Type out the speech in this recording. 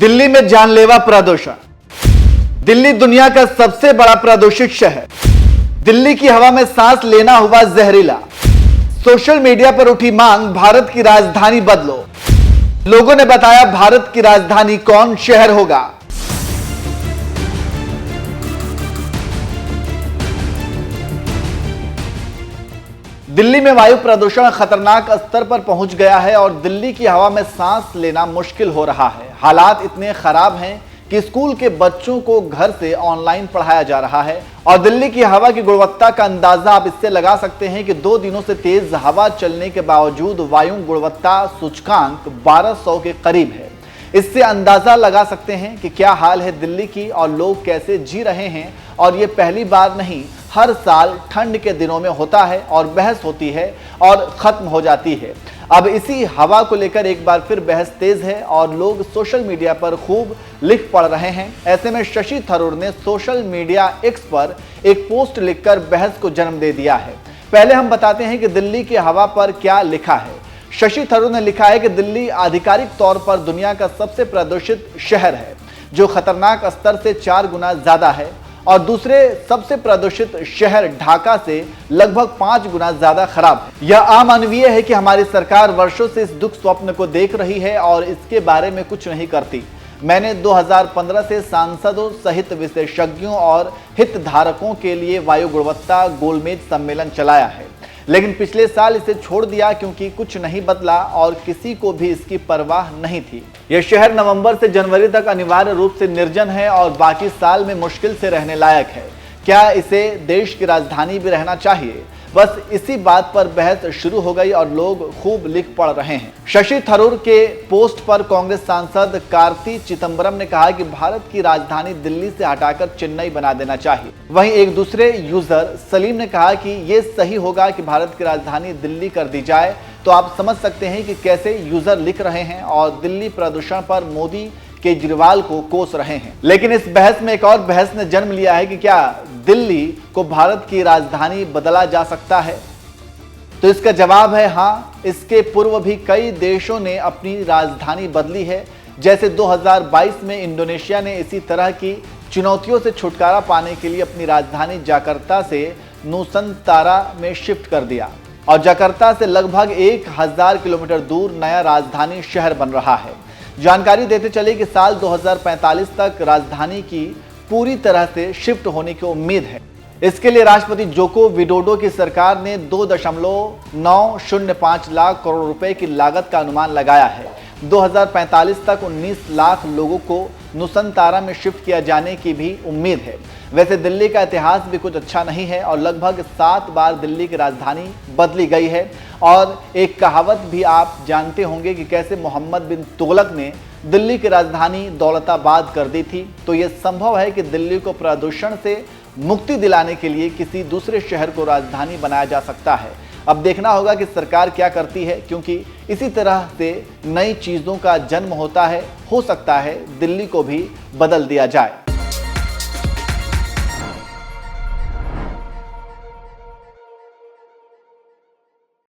दिल्ली में जानलेवा प्रदूषण। दिल्ली दुनिया का सबसे बड़ा प्रदूषित शहर। दिल्ली की हवा में सांस लेना हुआ जहरीला। सोशल मीडिया पर उठी मांग, भारत की राजधानी बदलो। लोगों ने बताया, भारत की राजधानी कौन शहर होगा। दिल्ली में वायु प्रदूषण खतरनाक स्तर पर पहुंच गया है और दिल्ली की हवा में सांस लेना मुश्किल हो रहा है। हालात इतने खराब हैं कि स्कूल के बच्चों को घर से ऑनलाइन पढ़ाया जा रहा है और दिल्ली की हवा की गुणवत्ता का अंदाजा आप इससे लगा सकते हैं कि 2 दिनों से तेज हवा चलने के बावजूद वायु गुणवत्ता सूचकांक 1200 के करीब है। इससे अंदाजा लगा सकते हैं कि क्या हाल है दिल्ली की और लोग कैसे जी रहे हैं। और ये पहली बार नहीं, हर साल ठंड के दिनों में होता है और बहस होती है और खत्म हो जाती है। अब इसी हवा को लेकर एक बार फिर बहस तेज है और लोग सोशल मीडिया पर खूब लिख पढ़ रहे हैं। ऐसे में शशि थरूर ने सोशल मीडिया एक्स पर एक पोस्ट लिखकर बहस को जन्म दे दिया है। पहले हम बताते हैं कि दिल्ली की हवा पर क्या लिखा है। शशि थरूर ने लिखा है कि दिल्ली आधिकारिक तौर पर दुनिया का सबसे प्रदूषित शहर है, जो खतरनाक स्तर से 4 गुना ज्यादा है और दूसरे सबसे प्रदूषित शहर ढाका से लगभग 5 गुना ज्यादा खराब है। यह अमानवीय है कि हमारी सरकार वर्षों से इस दुख स्वप्न को देख रही है और इसके बारे में कुछ नहीं करती। मैंने 2015 से सांसदों सहित विशेषज्ञों और हितधारकों के लिए वायु गुणवत्ता गोलमेज सम्मेलन चलाया है, लेकिन पिछले साल इसे छोड़ दिया क्योंकि कुछ नहीं बदला और किसी को भी इसकी परवाह नहीं थी। यह शहर नवंबर से जनवरी तक अनिवार्य रूप से निर्जन है और बाकी साल में मुश्किल से रहने लायक है। क्या इसे देश की राजधानी भी रहना चाहिए? बस इसी बात पर बहस शुरू हो गई और लोग खूब लिख पढ़ रहे हैं। शशि थरूर के पोस्ट पर कांग्रेस सांसद कार्ति चिदंबरम ने कहा कि भारत की राजधानी दिल्ली से हटाकर चेन्नई बना देना चाहिए। वहीं एक दूसरे यूजर सलीम ने कहा कि यह सही होगा कि भारत की राजधानी दिल्ली कर दी जाए। तो आप समझ सकते हैं कि कैसे यूजर लिख रहे हैं और दिल्ली प्रदूषण पर मोदी केजरीवाल को कोस रहे हैं। लेकिन इस बहस में एक और बहस ने जन्म लिया है कि क्या दिल्ली को भारत की राजधानी बदला जा सकता है? तो इसका जवाब है हाँ। इसके पूर्व भी कई देशों ने अपनी राजधानी बदली है। जैसे 2022 में इंडोनेशिया ने इसी तरह की चुनौतियों से छुटकारा पाने के लिए अपनी राजधानी जकार्ता से नुसंतारा में शिफ्ट कर दिया और जकार्ता से लगभग 1000 किलोमीटर दूर नया राजधानी शहर बन रहा है। जानकारी देते चले कि साल 2045 तक राजधानी की पूरी तरह से शिफ्ट होने की उम्मीद है। इसके लिए राष्ट्रपति जोको विडोडो की सरकार ने 2.905 लाख करोड़ रुपए की लागत का अनुमान लगाया है। 2045 तक 19 लाख लोगों को नुसंतारा में शिफ्ट किया जाने की भी उम्मीद है। वैसे दिल्ली का इतिहास भी कुछ अच्छा नहीं है और लगभग 7 बार दिल्ली की राजधानी बदली गई है। और एक कहावत भी आप जानते होंगे कि कैसे मोहम्मद बिन तुगलक ने दिल्ली की राजधानी दौलताबाद कर दी थी। तो यह संभव है कि दिल्ली को प्रदूषण से मुक्ति दिलाने के लिए किसी दूसरे शहर को राजधानी बनाया जा सकता है। अब देखना होगा कि सरकार क्या करती है, क्योंकि इसी तरह से नई चीज़ों का जन्म होता है। हो सकता है दिल्ली को भी बदल दिया जाए।